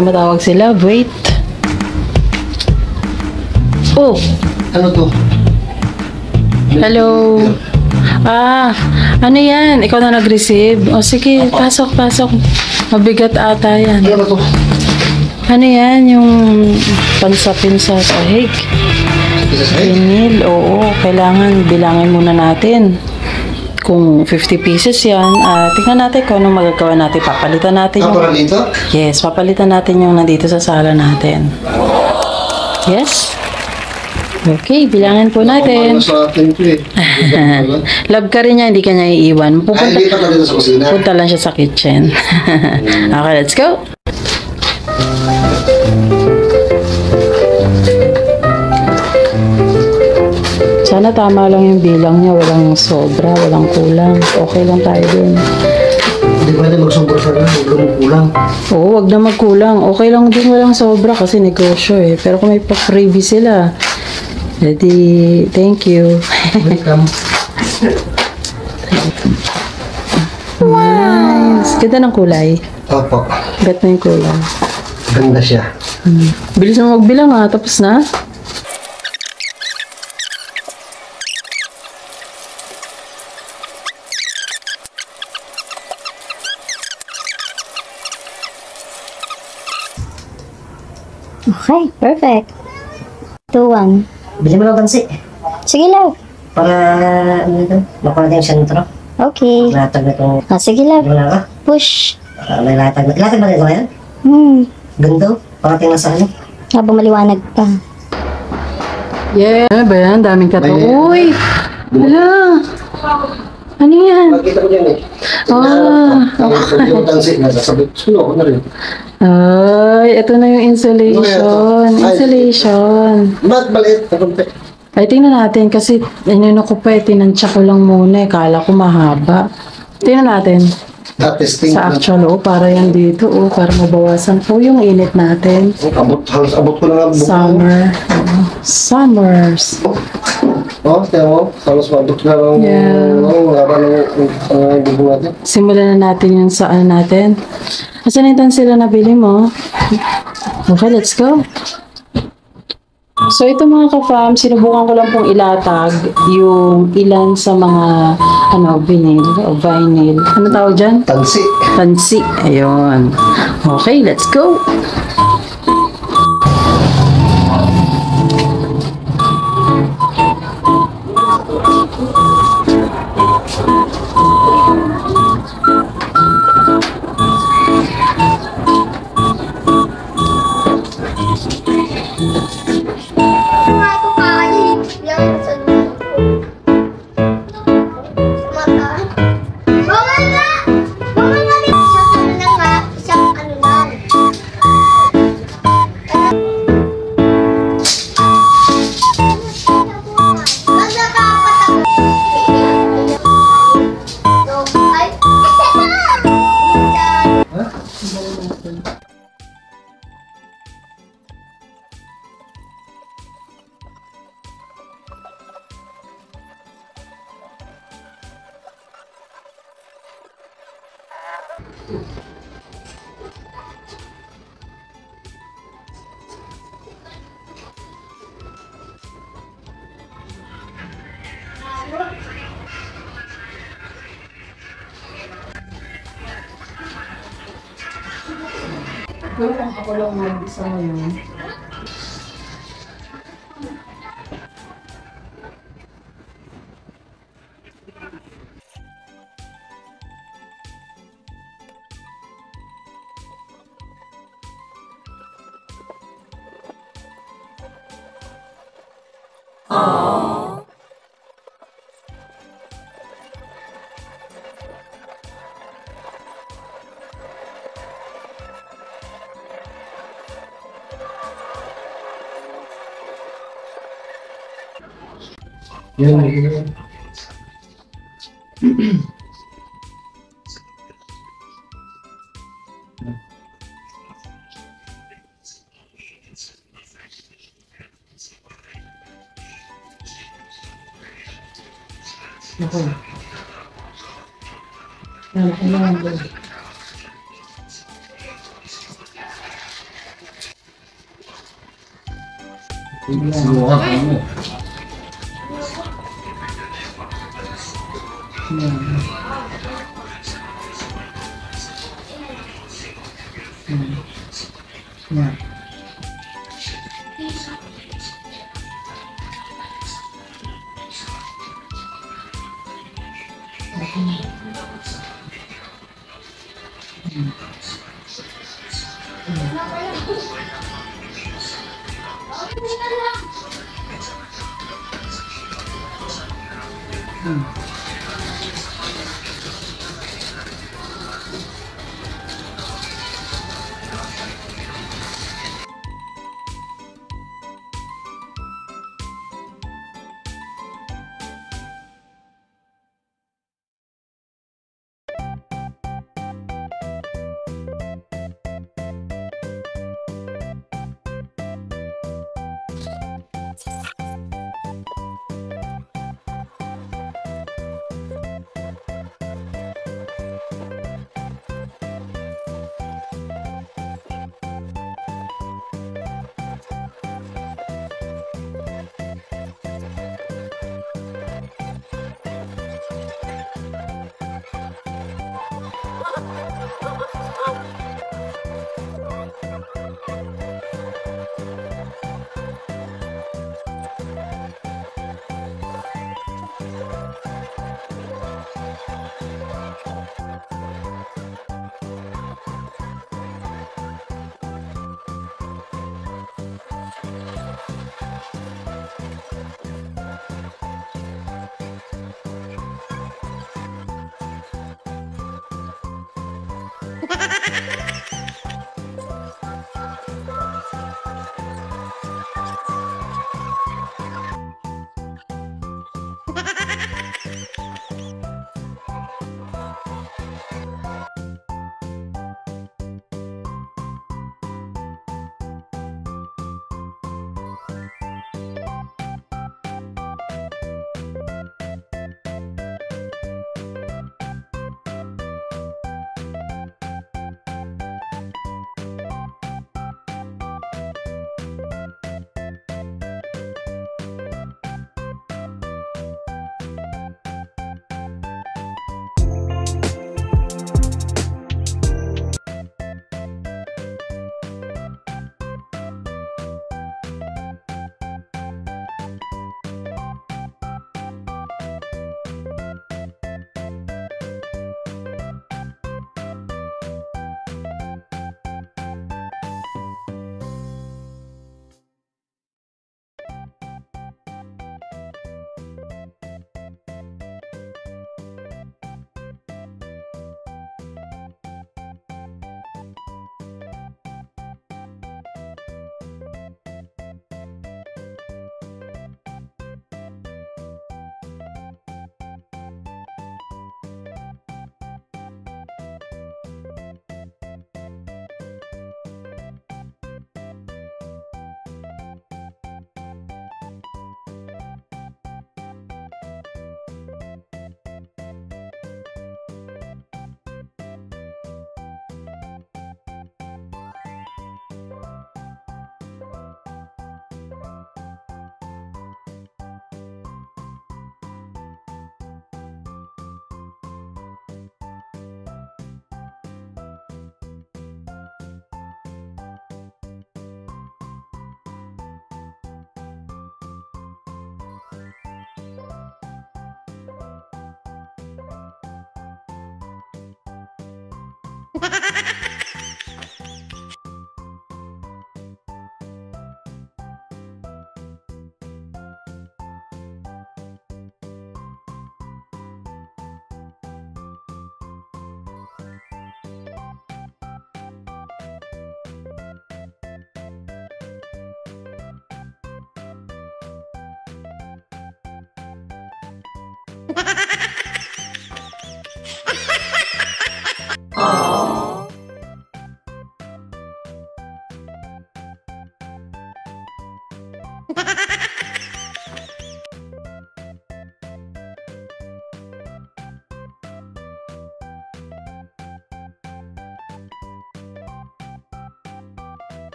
Tumatawag sila. Wait. Oh! Ano to? Hello. Ano yan? Ikaw na nag-receive? O sige, pasok. Mabigat ata yan. Ano to? Ano yan? Yung pansapin sa sahig. Vinil, oo. Kailangan bilangin muna natin. Kung 50 pieces yan, tingnan natin kung anong magagawa natin. Papalitan natin yung... Para dito? Yes, papalitan natin yung nandito sa sala natin. Yes? Okay, bilangin po natin. Sa atin po eh. Love ka rin niya, hindi ka niya iiwan. Ay, lipat na dito sa kusina. Punta lang siya sa kitchen. Okay, let's go. Sana tama lang yung bilang niya. Walang sobra, walang kulang. Okay lang tayo dun. Hindi pwede magsobra sa ganun. Huwag lang kulang. Oo, wag na magkulang. Okay lang din walang sobra kasi negosyo eh. Pero kung may pa-freebie sila, ready. Thank you. Welcome. Nice. Ganda ng kulay. Opo. Ganda yung kulay. Ganda siya. Bilis mo magbilang ha. Tapos na. Okay, perfect. 2-1. Bili mo lang bansi. Sige lang. Para, ano ito, makuha natin yung sentro. Okay. Latag na itong, Sige lang. di mo na ako? Push. May latag na. Latag ba nito ngayon? Ganda. Parating na sa ano. Habang maliwanag pa. Yeah. Ano ba yan? Daming kato. May- Uy! Hala! Ano yan? Nakita ko yan eh. Okay. Yung tansi na sasabi. Sulo ko na rin. Ay, ito na yung insulation. Ay. Insulation. Ba't maliit na kunti? Ay, tingnan natin kasi inano ko pa eh, tinansya ko lang muna eh. Kala ko mahaba. Tingnan natin Testing sa na. actual para yan dito para mabawasan po yung init natin. Halos abot ko na nga buko. Summer. Summers. Tiyan mo. Halos abot na lang. Yeah. Haba ng buko natin. Simulan na natin yung saan natin. Asan yung sila nabili mo? Okay, let's go. So ito mga ka-fam, sinubukan ko lang pong ilatag yung ilan sa mga vinyl o vinyl. Ano tawag dyan? Tansi. Tansi. Ayun. Okay, let's go. Ako lang mag-isa ngayon. Yan. Ako. Yan, kailangan ba? Sinuha ka mo. Yan.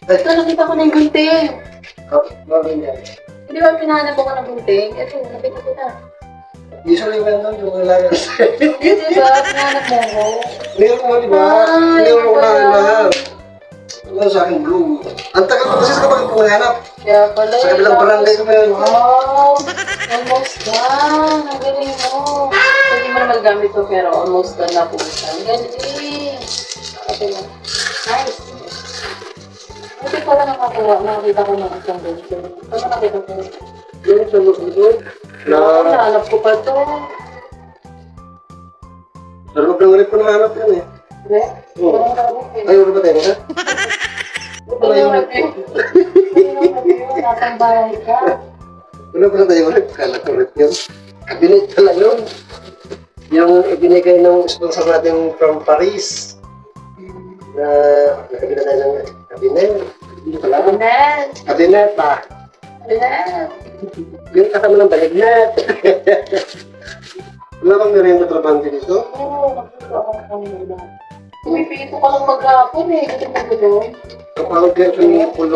Ito, nakita ko na yung gunting. Bakit yan? Hindi ba pinahanap ko ng gunting? Ito, nakita ko na. Usually, meron yung kailangan. Hindi ba? Pinahanap mo ko? Meron mo, di ba? Hindi mo kailangan. Ano sa akin, blue. Ang tagal ko kasi sa kapag pumahanap. Kaya pala. Sa kabilang barangay ko meron. Wow! Almost done! Ang galing mo! Hindi mo na magagamit to pero almost done na po siya. Ang galing! Okay na. Nice! Buti pala nakakuha. Nakakita ko ng isang ganito. Ano nakita ko? Yung sa loob Na, nahanap ko pa to. Sa loob ng ulit ko nahanap yan eh. Hindi? Oo. Parang nahanap eh. Ayaw na ba tayo ha? Ano yung review? Ano yung review? Nasang bahay ka? Wala pala tayo ulit. Kala ko ulit yun. Kabinet pala yun. Yung ibinigay ng sponsor natin from Paris. Na nakabila tayo ng kabinet. Hindi pala. Amen! Kabinet pa. Amen! Yung kasama ng balignat. Wala bang merienda trabante dito? Oo, nakita ko kanina. Pumipito ka lang maghapon eh. Kasi mo doon. Kapag kayo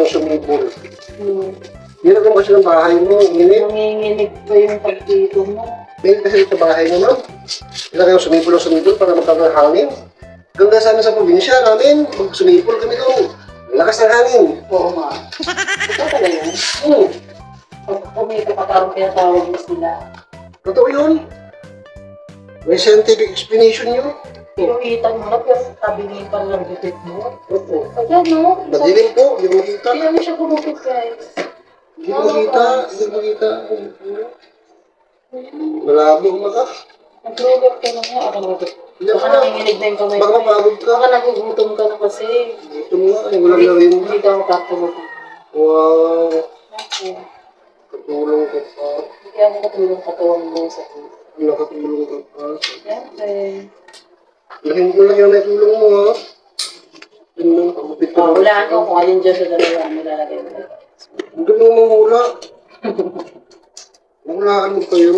sumipol. Hirap naman kasi ng bahay mo. Inginit. Nanginginig pa yung pagdito mo. May kasi sa bahay mo, ma'am. Kailangan kayo sumipol para magkaroon ng hangin. Ganda sana sa probinsya namin. Pag sumipol kami doon. Lakas ng hangin. Oo nga. Ito pala yun. Pag pumito ka parang pinatawag mo sila. Totoo yun. May scientific explanation yun. Pinuhitan mo na pero tabingitan lang bitit mo. Opo. Ayan no. Madilim po. Hindi mo makita. Kaya mo siya gumupit guys. Hindi mo makita. Hindi mo makita. Malabo maka. Nag-robot ka na nga. Ako nag Baka nanginginig na yung kamay Baka mo. mapagod ka. Baka nagugutom ka na kasi. Ito nga. Walang na rin. Hindi ka makatulog. Wow. Okay. Katulong ka pa. Hindi ako katulong katawan mo sa Nakatulong ka pa. Siyempre. Laking ko lang yung naitulong mo ha. Yun lang. Kamapit ka. Hulaan ko kung alin dyan sa dalawa ang nilalagay mo. Ang galing mong hula. Hulaan mo kayo.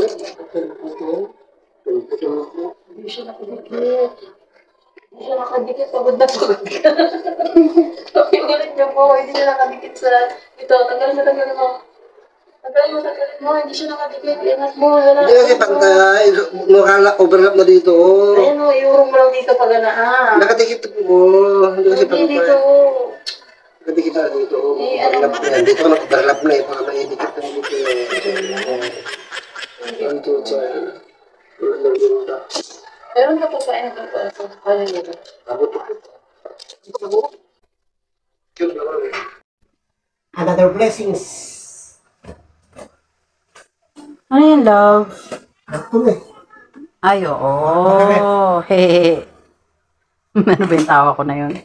Hindi siya nakadikit. Hindi siya nakadikit. Pagod na pagod ka. Yung galit niyo po. Hindi siya nakadikit sa... Ito, tanggalin mo. Tanggalin mo. Hindi siya nakadikit. Ingat mo. Hindi kasi pantay. Overlap na dito. Ayan o, iurong mo lang dito pag ganaan. Nakatikit po. Hindi kasi Hindi dito. pantay. Nakatikit na dito. Eh, ano Overlap na yan. Dito ka nag-overlap na eh. Para maidikit na dito. One, two, three. Meron ka pa pa yung ano nito? Another blessings. Ano yan, love? Ako eh. Ay, oo. Hehehe. Ano ba yung tawa ko na yun?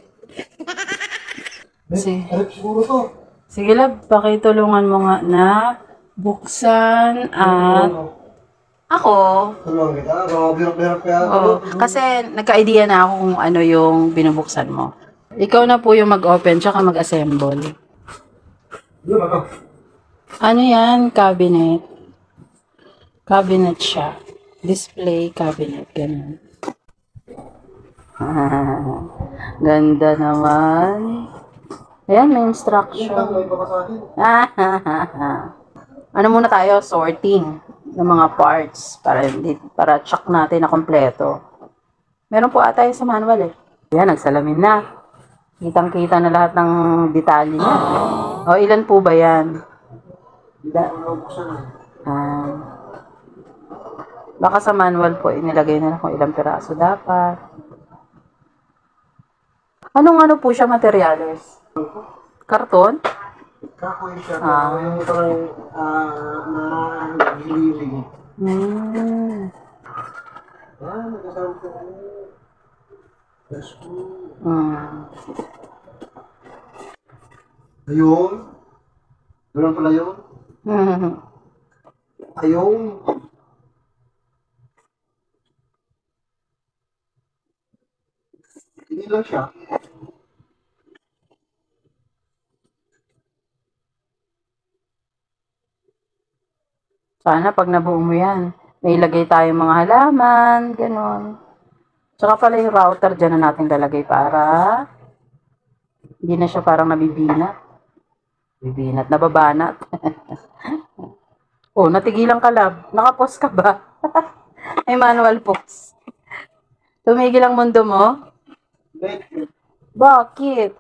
Siguro to. Sige, love. Pakitulungan mo nga na buksan at ako. Tulungan kita. Hirap-hirap kaya. Oo. Kasi nagka-idea na ako kung ano yung binubuksan mo. Ikaw na po yung mag-open tsaka mag-assemble. Ano yan? Cabinet. Cabinet siya. Display cabinet. Ganun. Ganda naman. Ayan, may instruction. Ano muna tayo? Sorting ng mga parts para check natin na kompleto. Meron po ata yung sa manual eh. Ayan, nagsalamin na. Kitang-kita na lahat ng detalye niya. O, ilan po ba yan? Baka sa manual po, inilagay na lang kung ilang piraso dapat. Anong po siya materyales? Karton? Kakoy siya. Ah. Yung parang na gililing. Nagkasama ko. Ayun. Ganun pala yun. Ayun. Hindi lang siya. Sana pag nabuo mo yan, may ilagay tayong mga halaman, gano'n. Tsaka pala yung router dyan na natin lalagay para Hindi na siya parang nabibinat. Bibinat, nababanat. Oh, natigilan ka, love. Nakapos ka ba? Ay, manual pause. Tumigil ang mundo mo? Bakit?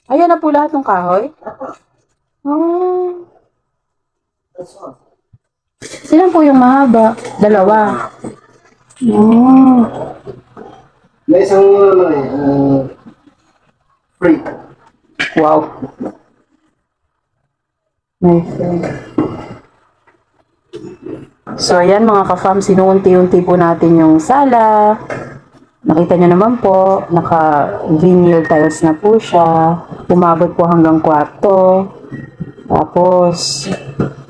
Ayan na po lahat ng kahoy? Oh. Silan po yung mahaba? Dalawa. Oh. May isang free. Wow. My friend. So, ayan mga ka-fam, sinuunti-unti po natin yung sala. Nakita nyo naman po, naka-vinyl tiles na po siya. Umabot po hanggang kwarto. Tapos,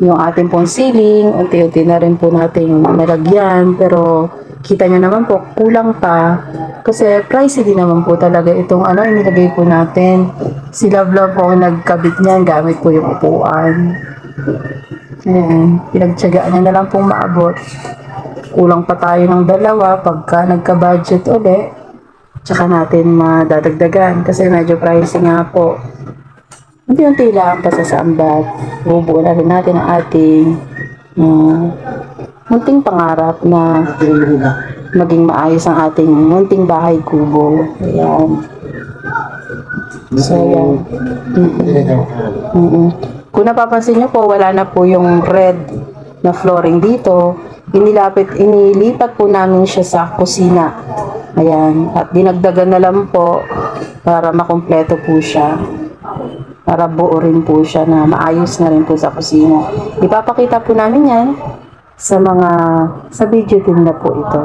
yung ating pong ceiling, unti-unti na rin po natin nalagyan. Pero, kita nyo naman po, kulang pa. Kasi, pricey din naman po talaga itong inilagay po natin. Si Love po ang nagkabit niyan, gamit po yung upuan. Ayan, pinagtsagaan niya na lang pong maabot. Kulang pa tayo ng dalawa pagka nagka-budget uli. Tsaka natin madadagdagan kasi medyo pricey nga po. Unti-unti lang pasasambat. Bubuo na rin natin ang ating munting pangarap na maging maayos ang ating munting bahay kubo. Ayan. So, yan. Kung napapansin nyo po, wala na po yung red na flooring dito. Inilipat po namin siya sa kusina. Ayan. At dinagdagan na lang po para makumpleto po siya. Para buo rin po siya na maayos na rin po sa kusina. Ipapakita po namin yan sa video din na po ito.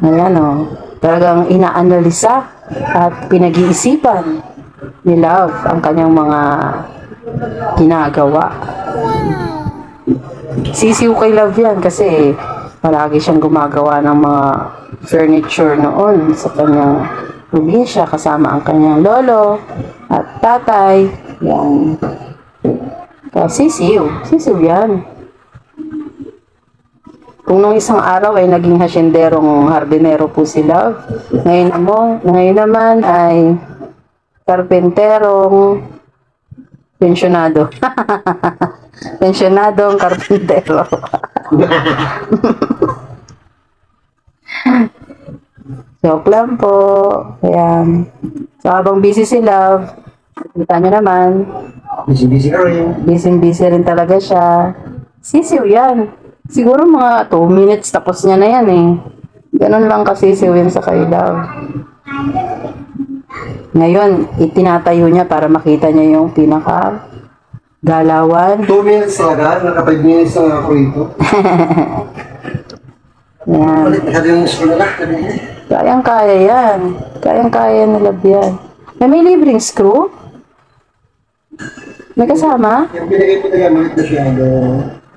Ayan o. Talagang inaanalisa at pinag-iisipan ni Love ang kanyang mga ginagawa. Sisiw kay Love yan kasi palagi siyang gumagawa ng mga furniture noon sa kanyang probinsya kasama ang kanyang lolo at tatay. Yan. Kaya sisiw yan. Kung nung isang araw ay naging hasyenderong hardinero po si Love, ngayon naman ay karpenterong pensyonado. Pensyonadong karpentero. Joke lang po. Ayan. So, habang busy si Love, kita nyo naman, Busy ka rin. busy rin talaga siya. Sisiw yan. Siguro mga 2 minutes tapos niya na yan eh. Ganun lang kasisiw yan sa kay Love. Ngayon, itinatayo niya para makita niya yung pinaka galawan. 2 minutes talaga, naka 5 minutes na ako ito. Yan. Balik ka din sa kanila. Kayang-kaya yan. Kayang-kaya ni Love yan. May libreng screw? May kasama? Yung binigay ko talaga, malit na siya.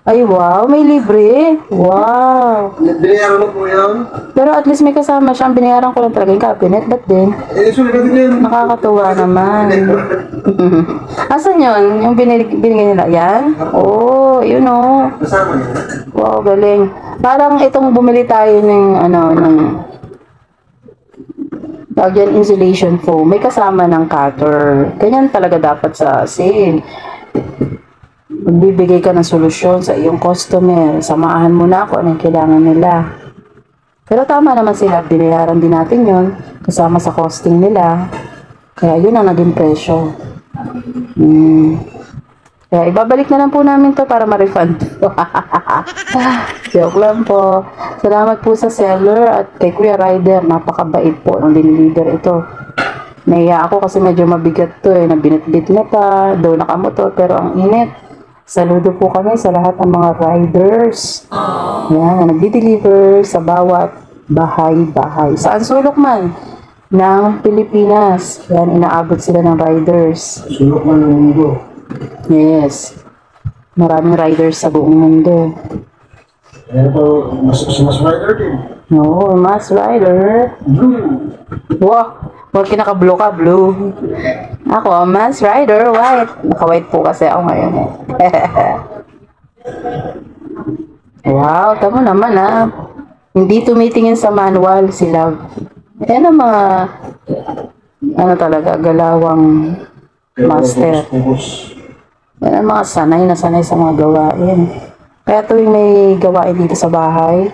Ay, wow. May libre. Wow. Binayaran mo po yan. Pero at least may kasama siya. Ang binayaran ko lang talaga yung cabinet. Ba't din? Sulit natin yan. Nakakatuwa naman. Asan yun? Yung binigay nila? Yan? Oh, yun oh. Kasama niya. Wow, galing. Parang itong bumili tayo ng tawag yan, insulation foam. May kasama ng cutter. Ganyan talaga dapat sa sale. Magbibigay ka ng solusyon sa iyong customer. Samahan mo na kung anong kailangan nila. Pero tama naman sila. Binayaran din natin yun. Kasama sa costing nila. Kaya yun ang naging presyo. Kaya ibabalik na lang po namin to para ma-refund. Joke lang po. Salamat po sa seller at kay Kuya Ryder. Napakabait po ng diniliver ito. Naiya ako kasi medyo mabigat to eh. Nabinitbit na pa. Daw nakamotor pero ang init. Saludo po kami sa lahat ng mga riders. Yan, nagdi-deliver sa bawat bahay-bahay. Saan sulok man ng Pilipinas. Yan, inaabot sila ng riders. Sulok man ng mundo. Yes. Maraming riders sa buong mundo. Ayan po, mas rider din. Oo, Mass Rider. Wow, huwag kinaka-blue ka, blue. Ako, Mass Rider, white. Naka-white po kasi ako ngayon. Wow, tama naman Hindi tumitingin sa manual si Love. Yan ang mga, ano talaga, galawang master. Yan ang mga sanay na sanay sa mga gawain. Kaya tuwing may gawain dito sa bahay,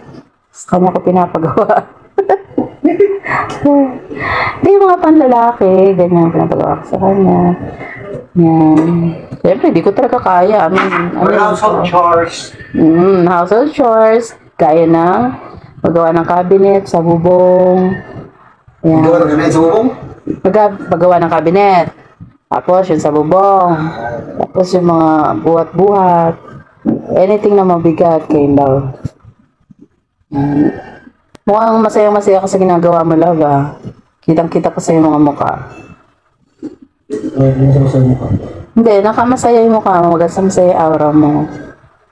sa kanya ko pinapagawa. Hindi yung mga panlalaki, ganyan pinapagawa ko sa kanya. Yan. Siyempre, di ko talaga kaya. Household chores. Household chores. Kaya na paggawa ng cabinet sa bubong. Yan. Gawa ng ganun sa bubong? Paggawa ng cabinet. Tapos yun sa bubong. Tapos yung mga buhat-buhat. Anything na mabigat kay Love. Mukhang masayang-masaya ka sa ginagawa mo, Love, Kitang-kita ko sa mga mukha. Hindi, nakamasaya yung mukha mo. Masaya yung aura mo.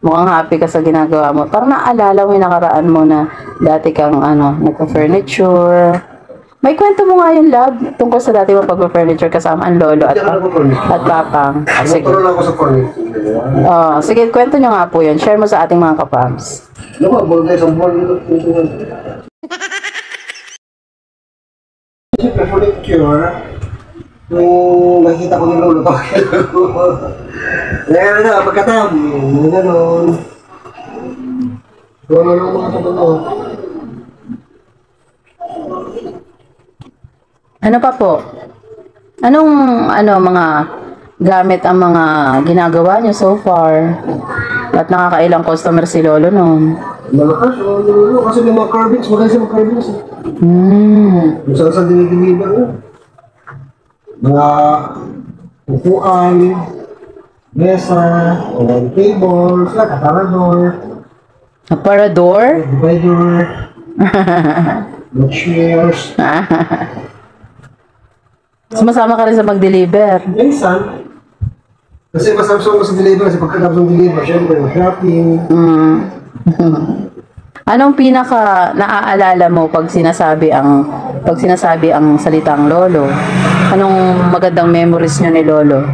Mukhang happy ka sa ginagawa mo. Parang naalala mo yung nakaraan mo na dati kang nagpa-furniture. May kwento mo nga yung Love tungkol sa dati mo pag-furniture kasama ang lolo at papang. Sige. Nagturo lang ako sa furniture. Sige, kwento nyo nga po yun. Share mo sa ating mga kapams. Ano ba? Ball guys, ang ball dito. Siyempre, furniture. Nung nakikita ko yung lolo ko. Ngayon na, pagkatam. Gano'n. Gano'n lang mga kapatid. Ano pa po? Anong mga gamit ang mga ginagawa nyo so far? At nakakailang customer si Lolo noon? Malakas, lolo. Kasi may mga carvings. Magaling sa mga carvings. Kung saan dinideliver yun. Mga upuan, mesa, tables, aparador, Aparador? divider, chairs. Sumasama ka rin sa mag-deliver. Minsan, kasi mas Samsung sa deliver, kasi pagka Samsung deliver, syempre, shopping. Anong pinaka naaalala mo pag sinasabi ang salitang lolo? Anong magandang memories nyo ni Lolo?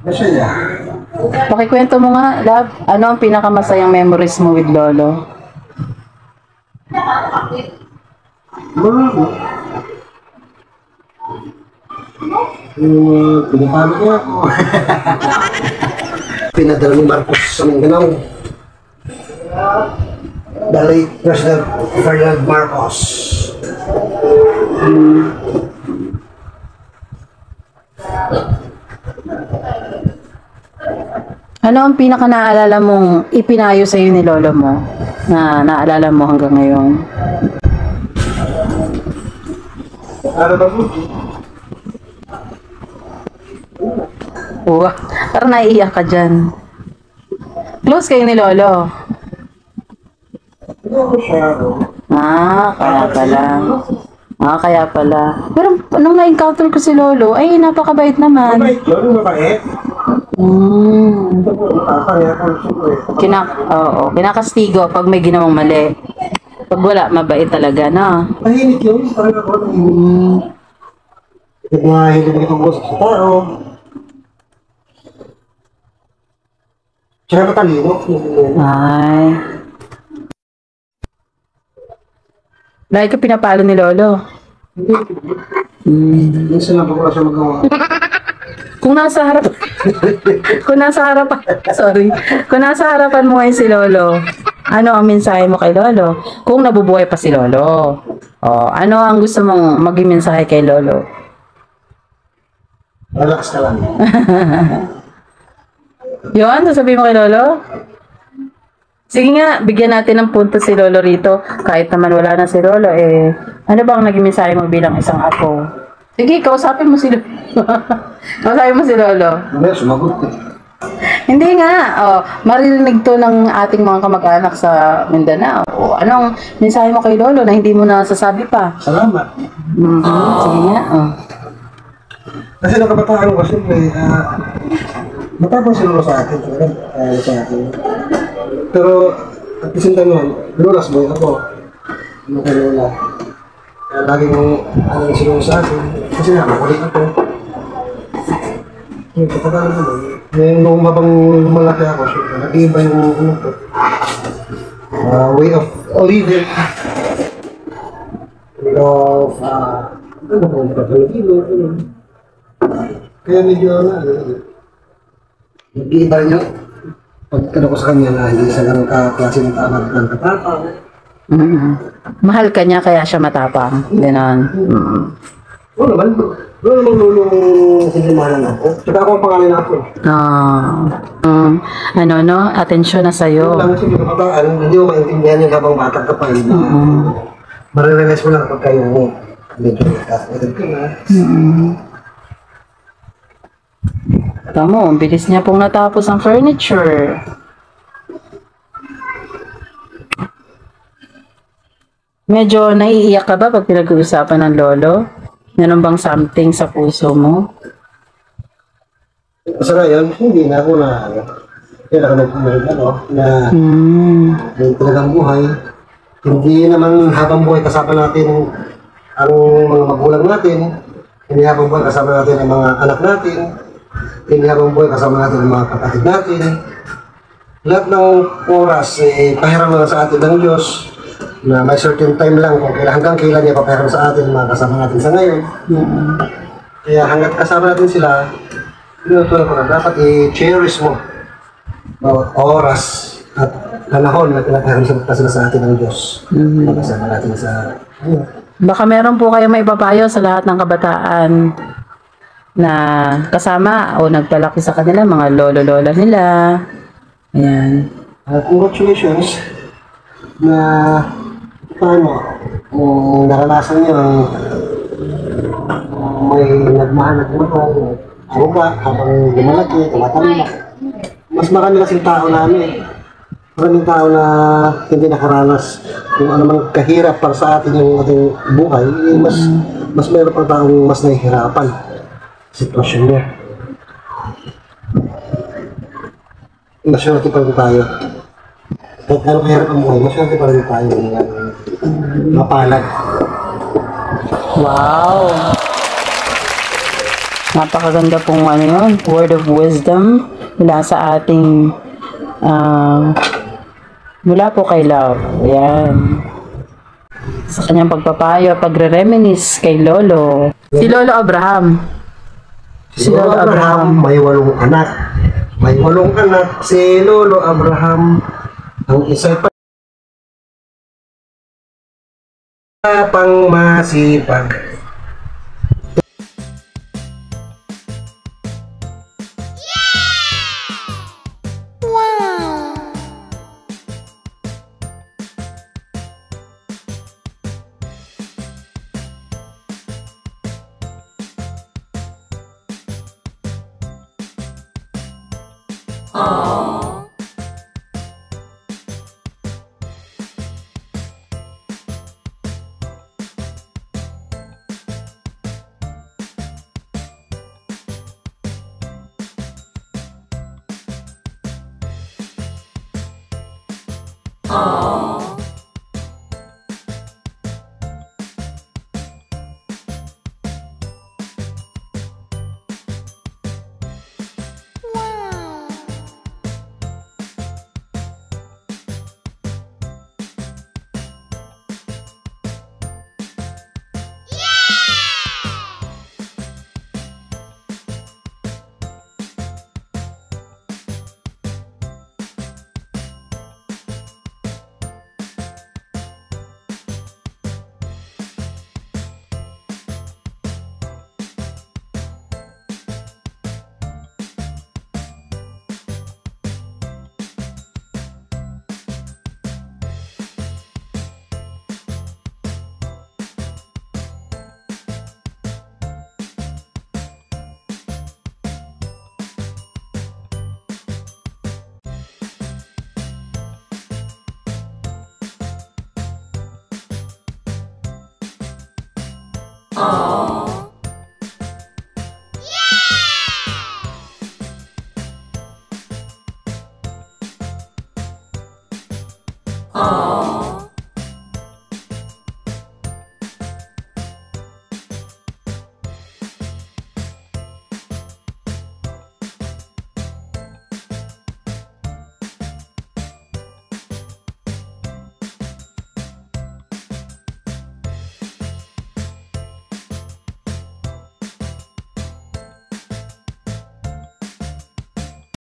Masaya. Pakikwento mo nga, Love. Ano ang pinakamasayang memories mo with Lolo? Marami. Pinapalo niya ako. Pinadala ni Marcos sa Mindanao. The late President Ferdinand Marcos. Ano ang pinaka naaalala mong ipinayo sa iyo ni Lolo mo na naalala mo hanggang ngayon? Ano ba po? Wow, parang naiiyak ka dyan. Close kayo ni Lolo? Hindi ako siya. Kaya pala. Pero nung na-encounter ko si Lolo, ay napakabait naman. Mabait yun, mabait. Tatangya ko, siyempre. Kinakastigo pag may ginawang mali. Pag wala, mabait talaga, no? Tahimik yun, parang ako nang Pag mga hindi nakitungkol sa tao. Tsaka matalino. Ay. Lagi ka pinapalo ni Lolo. Minsan lang pa ko siya magawa. Kung nasa harapan mo ngayon si Lolo, ano ang mensahe mo kay Lolo? Kung nabubuhay pa si Lolo, ano ang gusto mong maging mensahe kay Lolo? Relax ka lang. Yun, sasabihin mo kay Lolo? Sige nga, bigyan natin ng punto si Lolo rito. Kahit naman wala na si Lolo, ano bang naging mensahe mo bilang isang apo? Sige, kausapin mo si Lolo. Kausapin mo si Lolo. Hindi, sumagot eh. Hindi nga, maririnig to ng ating mga kamag-anak sa Mindanao. Anong mensahe mo kay Lolo na hindi mo nasasabi pa? Salamat. Sige nga, Kasi nung kabataan ko, siyempre, matapang siguro sa akin. Sa akin. Pero, At the same time naman, Lola's boy ako. Ano kay Lola. Kaya laging anong sinunod sa akin. Kasi nga, makulit ako. Yung kapag naman, nung habang malaki ako, syempre, nag-iiba yung ano ko. Way of living. Way of, ano ko, pagkalagilo, ano. Kaya medyo, nag-iiba rin yung pagkano ko sa kanya na hindi siya lang kaklase ng tawag ng katapang. Mahal ka niya kaya siya matapang. Ganon. Oo naman. Oo naman nung sinimahan ako. Tsaka ako ang pangalan na ako. Ano, no? Atensyon na sa'yo. Lang kasi yung kabataan, hindi mo maintindihan yung habang bata ka pa. Marirealize mo lang kapag kayo mo. Medyo kakagad ka na. Tamo, ang bilis niya pong natapos ang furniture. Medyo naiiyak ka ba pag pinag-uusapan ng lolo? Meron bang something sa puso mo? Sa ngayon, hindi na ako na kailangan na yung talagang buhay. Hindi naman habang buhay kasama natin ang mga magulang natin. Hindi habang buhay kasama natin ang mga anak natin. Hindi habang buhay kasama natin ang mga kapatid natin. Lahat ng oras, pahiram lang sa atin ng Diyos na may certain time lang kung hanggang kailan niya papahiram sa atin mga kasama natin sa ngayon. Kaya hanggat kasama natin sila, pinutunan ko na dapat i-cherish mo bawat oras at panahon na pinapahiram sa atin ng Diyos. Kasama natin sa... Baka meron po kayo may papayo sa lahat ng kabataan na kasama o nagpalaki sa kanila, mga lolo-lola nila. Ayan. Congratulations na paano kung naranasan niyo ang may nagmahal at mahal aruga habang lumalaki, tumatanda. Mas marami kasing tao namin. Maraming tao na hindi nakaranas kung ano mang kahirap para sa atin yung ating buhay, mas mayroon pang taong mas nahihirapan sitwasyon niya. Masyarte pa rin tayo. Kahit ano kahirap ang buhay, masyarte pa rin tayo mapalad. Wow! Napakaganda pong ano yun, word of wisdom mula sa ating mula po kay Love. Ayan. Sa kanyang pagpapayo, pagre-reminisce kay Lolo. Si Lolo Abraham. Si Lolo Abraham may 8 anak. May 8 anak si Lolo Abraham. Ang isa pa pang masipag. Ano